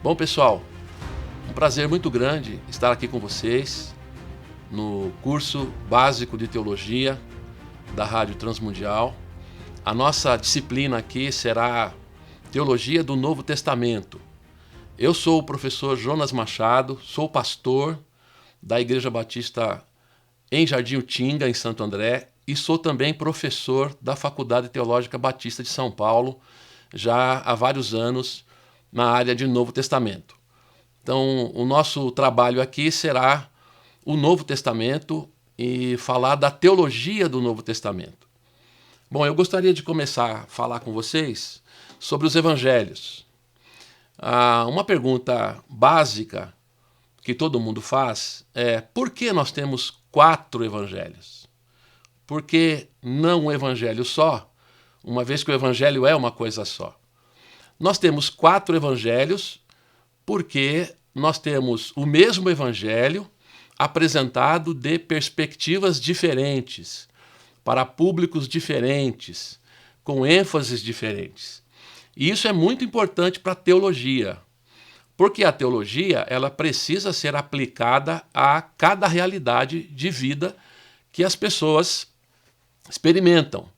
Bom, pessoal, um prazer muito grande estar aqui com vocês no curso básico de teologia da Rádio Transmundial. A nossa disciplina aqui será Teologia do Novo Testamento. Eu sou o professor Jonas Machado, sou pastor da Igreja Batista em Jardim Utinga, em Santo André, e sou também professor da Faculdade Teológica Batista de São Paulo, já há vários anos na área de Novo Testamento. Então, o nosso trabalho aqui será o Novo Testamento e falar da teologia do Novo Testamento. Bom, eu gostaria de começar a falar com vocês sobre os evangelhos. Uma pergunta básica que todo mundo faz é: por que nós temos 4 evangelhos? Por que não um evangelho só, uma vez que o evangelho é uma coisa só? Nós temos 4 evangelhos porque nós temos o mesmo evangelho apresentado de perspectivas diferentes, para públicos diferentes, com ênfases diferentes. E isso é muito importante para a teologia, porque a teologia ela precisa ser aplicada a cada realidade de vida que as pessoas experimentam.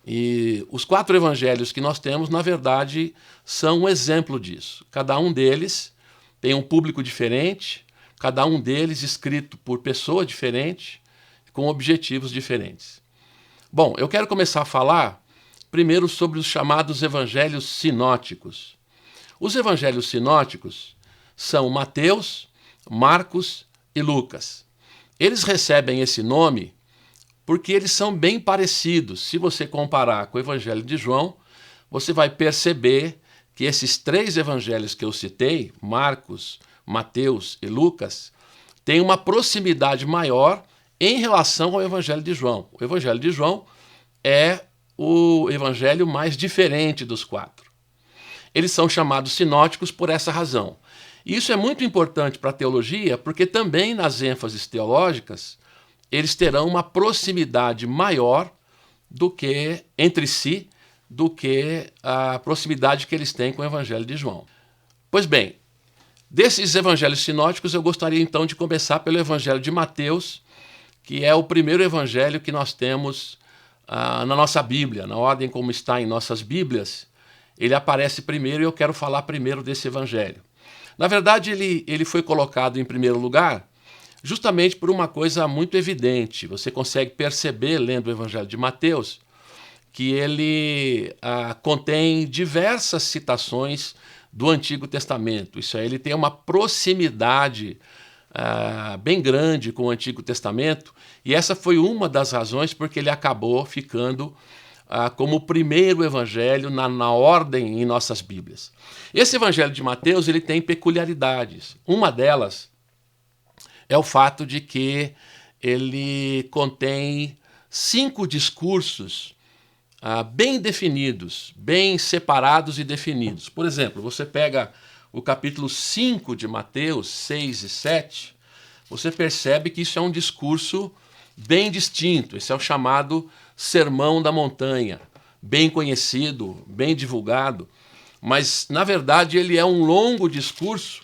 E os 4 evangelhos que nós temos, na verdade, são um exemplo disso. Cada um deles tem um público diferente, cada um deles escrito por pessoa diferente, com objetivos diferentes. Bom, eu quero começar a falar primeiro sobre os chamados evangelhos sinóticos. Os evangelhos sinóticos são Mateus, Marcos e Lucas. Eles recebem esse nome porque eles são bem parecidos. Se você comparar com o Evangelho de João, você vai perceber que esses 3 evangelhos que eu citei, Marcos, Mateus e Lucas, têm uma proximidade maior em relação ao Evangelho de João. O Evangelho de João é o evangelho mais diferente dos 4. Eles são chamados sinóticos por essa razão. E isso é muito importante para a teologia, porque também nas ênfases teológicas, eles terão uma proximidade maior do que entre si, do que a proximidade que eles têm com o Evangelho de João. Pois bem, desses evangelhos sinóticos, eu gostaria então de começar pelo Evangelho de Mateus, que é o primeiro evangelho que nós temos na nossa Bíblia, na ordem como está em nossas Bíblias. Ele aparece primeiro e eu quero falar primeiro desse evangelho. Na verdade, ele foi colocado em primeiro lugar justamente por uma coisa muito evidente. Você consegue perceber, lendo o Evangelho de Mateus, que ele contém diversas citações do Antigo Testamento. Isso aí, ele tem uma proximidade bem grande com o Antigo Testamento, e essa foi uma das razões porque ele acabou ficando como o primeiro evangelho na ordem em nossas Bíblias. Esse Evangelho de Mateus ele tem peculiaridades. Uma delas é o fato de que ele contém 5 discursos bem definidos, bem separados e definidos. Por exemplo, você pega o capítulo 5 de Mateus, 6 e 7, você percebe que isso é um discurso bem distinto. Esse é o chamado Sermão da Montanha, bem conhecido, bem divulgado, mas, na verdade, ele é um longo discurso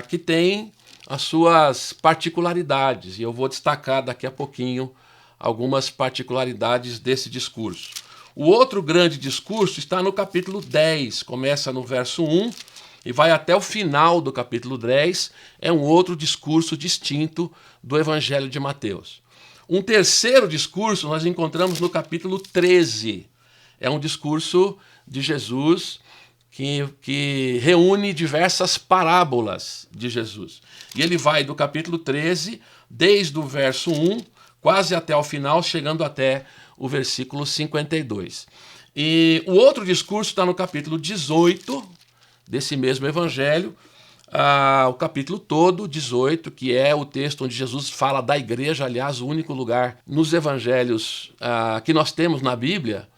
que tem as suas particularidades, e eu vou destacar daqui a pouquinho algumas particularidades desse discurso. O outro grande discurso está no capítulo 10, começa no verso 1 e vai até o final do capítulo 10, é um outro discurso distinto do Evangelho de Mateus. Um terceiro discurso nós encontramos no capítulo 13, é um discurso de Jesus que reúne diversas parábolas de Jesus. E ele vai do capítulo 13, desde o verso 1, quase até o final, chegando até o versículo 52. E o outro discurso está no capítulo 18, desse mesmo evangelho, o capítulo todo, 18, que é o texto onde Jesus fala da igreja, aliás, o único lugar nos evangelhos que nós temos na Bíblia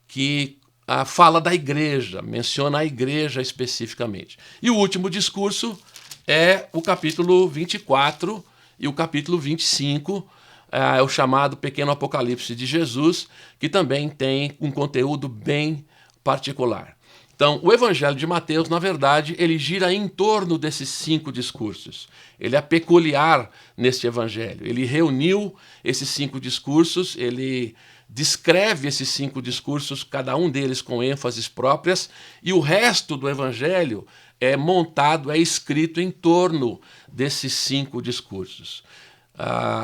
que fala da igreja, menciona a igreja especificamente. E o último discurso é o capítulo 24 e o capítulo 25, é o chamado Pequeno Apocalipse de Jesus, que também tem um conteúdo bem particular. Então, o Evangelho de Mateus, na verdade, ele gira em torno desses 5 discursos. Ele é peculiar neste Evangelho. Ele reuniu esses 5 discursos, ele descreve esses 5 discursos, cada um deles com ênfases próprias, e o resto do Evangelho é montado, é escrito em torno desses 5 discursos.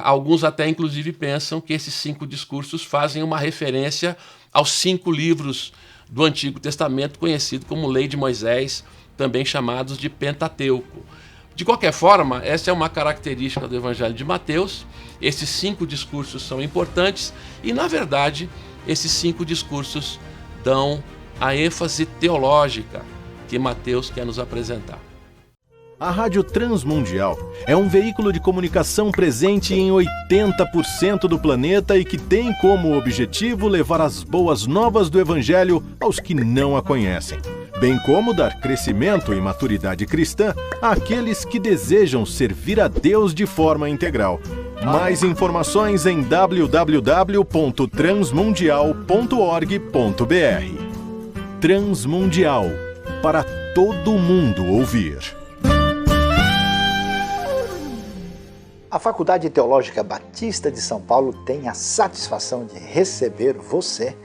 Alguns até, inclusive, pensam que esses 5 discursos fazem uma referência aos 5 livros do Antigo Testamento, conhecido como Lei de Moisés, também chamados de Pentateuco. De qualquer forma, essa é uma característica do Evangelho de Mateus. Esses 5 discursos são importantes e, na verdade, esses 5 discursos dão a ênfase teológica que Mateus quer nos apresentar. A Rádio Transmundial é um veículo de comunicação presente em 80% do planeta e que tem como objetivo levar as boas novas do Evangelho aos que não a conhecem, bem como dar crescimento e maturidade cristã àqueles que desejam servir a Deus de forma integral. Mais informações em www.transmundial.org.br. Transmundial, para todo mundo ouvir. A Faculdade Teológica Batista de São Paulo tem a satisfação de receber você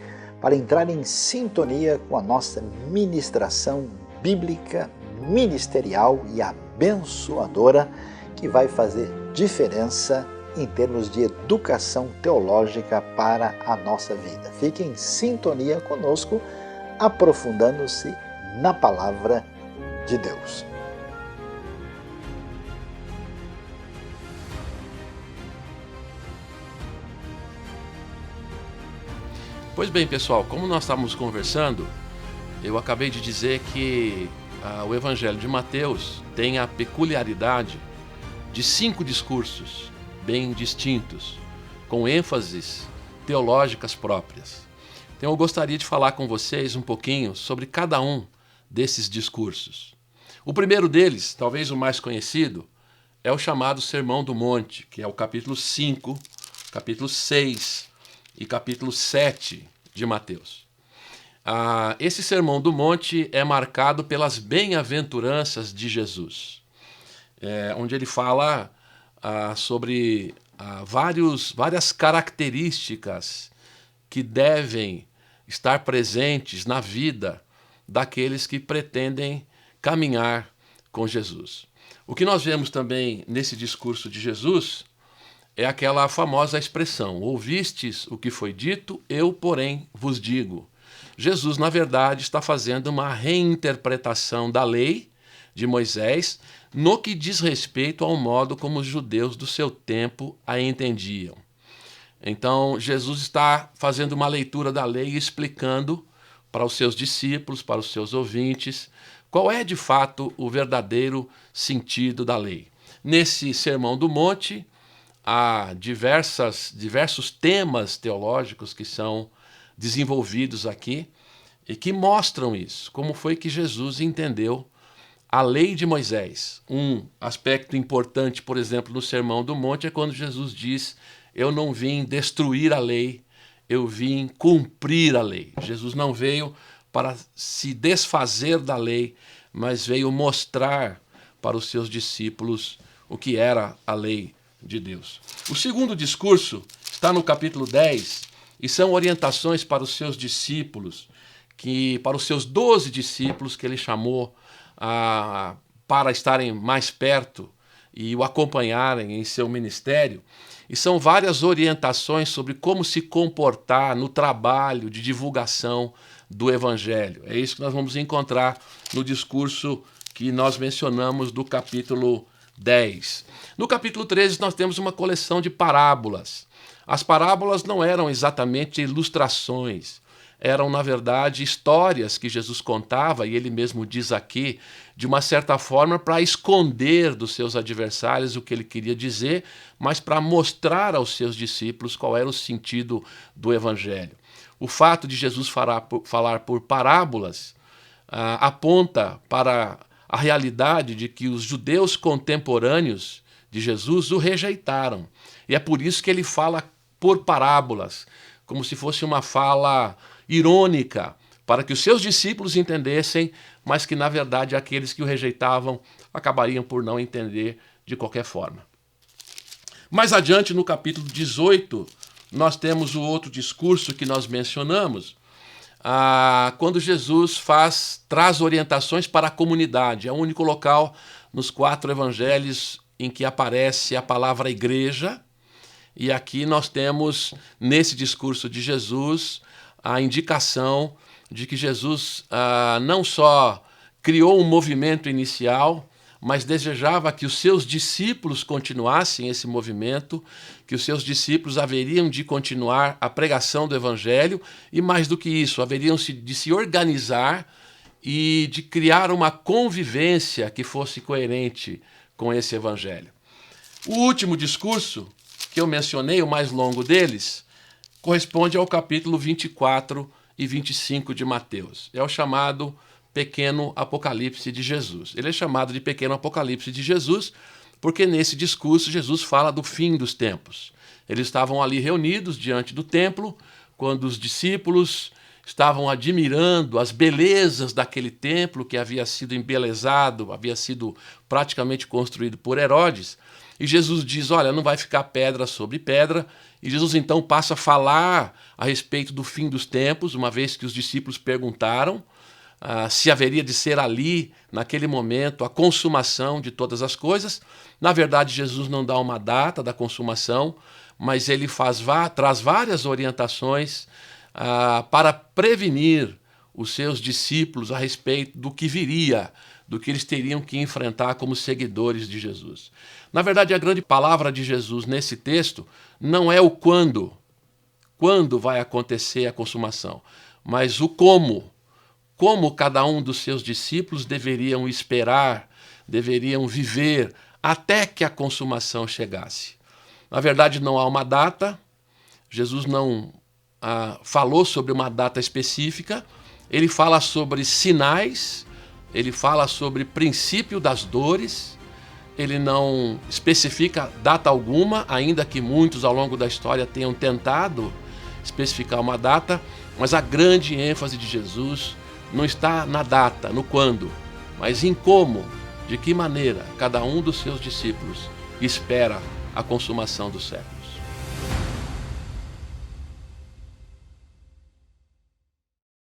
para entrar em sintonia com a nossa ministração bíblica, ministerial e abençoadora, que vai fazer diferença em termos de educação teológica para a nossa vida. Fique em sintonia conosco, aprofundando-se na palavra de Deus. Pois bem, pessoal, como nós estávamos conversando, eu acabei de dizer que o Evangelho de Mateus tem a peculiaridade de 5 discursos bem distintos, com ênfases teológicas próprias. Então eu gostaria de falar com vocês um pouquinho sobre cada um desses discursos. O primeiro deles, talvez o mais conhecido, é o chamado Sermão do Monte, que é o capítulo 5, capítulo 6 e capítulo 7 de Mateus. Esse Sermão do Monte é marcado pelas bem-aventuranças de Jesus, onde ele fala sobre várias características que devem estar presentes na vida daqueles que pretendem caminhar com Jesus. O que nós vemos também nesse discurso de Jesus é aquela famosa expressão: ouvistes o que foi dito, eu, porém, vos digo. Jesus, na verdade, está fazendo uma reinterpretação da lei de Moisés no que diz respeito ao modo como os judeus do seu tempo a entendiam. Então, Jesus está fazendo uma leitura da lei e explicando para os seus discípulos, para os seus ouvintes, qual é, de fato, o verdadeiro sentido da lei. Nesse Sermão do Monte, há diversos temas teológicos que são desenvolvidos aqui e que mostram isso, como foi que Jesus entendeu a lei de Moisés. Um aspecto importante, por exemplo, no Sermão do Monte é quando Jesus diz: eu não vim destruir a lei, eu vim cumprir a lei. Jesus não veio para se desfazer da lei, mas veio mostrar para os seus discípulos o que era a lei de Deus. O segundo discurso está no capítulo 10 e são orientações para os seus discípulos, para os seus 12 discípulos que ele chamou para estarem mais perto e o acompanharem em seu ministério. E são várias orientações sobre como se comportar no trabalho de divulgação do Evangelho. É isso que nós vamos encontrar no discurso que nós mencionamos do capítulo 10. No capítulo 13 nós temos uma coleção de parábolas. As parábolas não eram exatamente ilustrações, eram, na verdade, histórias que Jesus contava, e ele mesmo diz aqui, de uma certa forma, para esconder dos seus adversários o que ele queria dizer, mas para mostrar aos seus discípulos qual era o sentido do Evangelho. O fato de Jesus falar por parábolas aponta para a realidade de que os judeus contemporâneos de Jesus o rejeitaram. E é por isso que ele fala por parábolas, como se fosse uma fala irônica, para que os seus discípulos entendessem, mas que na verdade aqueles que o rejeitavam acabariam por não entender de qualquer forma. Mais adiante, no capítulo 18, nós temos o outro discurso que nós mencionamos, quando Jesus traz orientações para a comunidade. É o único local nos 4 evangelhos em que aparece a palavra igreja, e aqui nós temos, nesse discurso de Jesus, a indicação de que Jesus não só criou um movimento inicial, mas desejava que os seus discípulos continuassem esse movimento, que os seus discípulos haveriam de continuar a pregação do Evangelho e, mais do que isso, haveriam de se organizar e de criar uma convivência que fosse coerente com esse Evangelho. O último discurso que eu mencionei, o mais longo deles, corresponde ao capítulo 24 e 25 de Mateus. É o chamado Pequeno Apocalipse de Jesus. Ele é chamado de Pequeno Apocalipse de Jesus porque nesse discurso Jesus fala do fim dos tempos. Eles estavam ali reunidos diante do templo, quando os discípulos estavam admirando as belezas daquele templo que havia sido embelezado, havia sido praticamente construído por Herodes. E Jesus diz, olha, não vai ficar pedra sobre pedra. E Jesus então passa a falar a respeito do fim dos tempos, uma vez que os discípulos perguntaram se haveria de ser ali, naquele momento, a consumação de todas as coisas. Na verdade, Jesus não dá uma data da consumação, mas ele traz várias orientações para prevenir os seus discípulos a respeito do que viria, do que eles teriam que enfrentar como seguidores de Jesus. Na verdade, a grande palavra de Jesus nesse texto não é o quando vai acontecer a consumação, mas o como cada um dos seus discípulos deveriam esperar, deveriam viver até que a consumação chegasse. Na verdade, não há uma data, Jesus não falou sobre uma data específica, ele fala sobre sinais, ele fala sobre princípio das dores, ele não especifica data alguma, ainda que muitos ao longo da história tenham tentado especificar uma data, mas a grande ênfase de Jesus não está na data, no quando, mas em como, de que maneira cada um dos seus discípulos espera a consumação do século.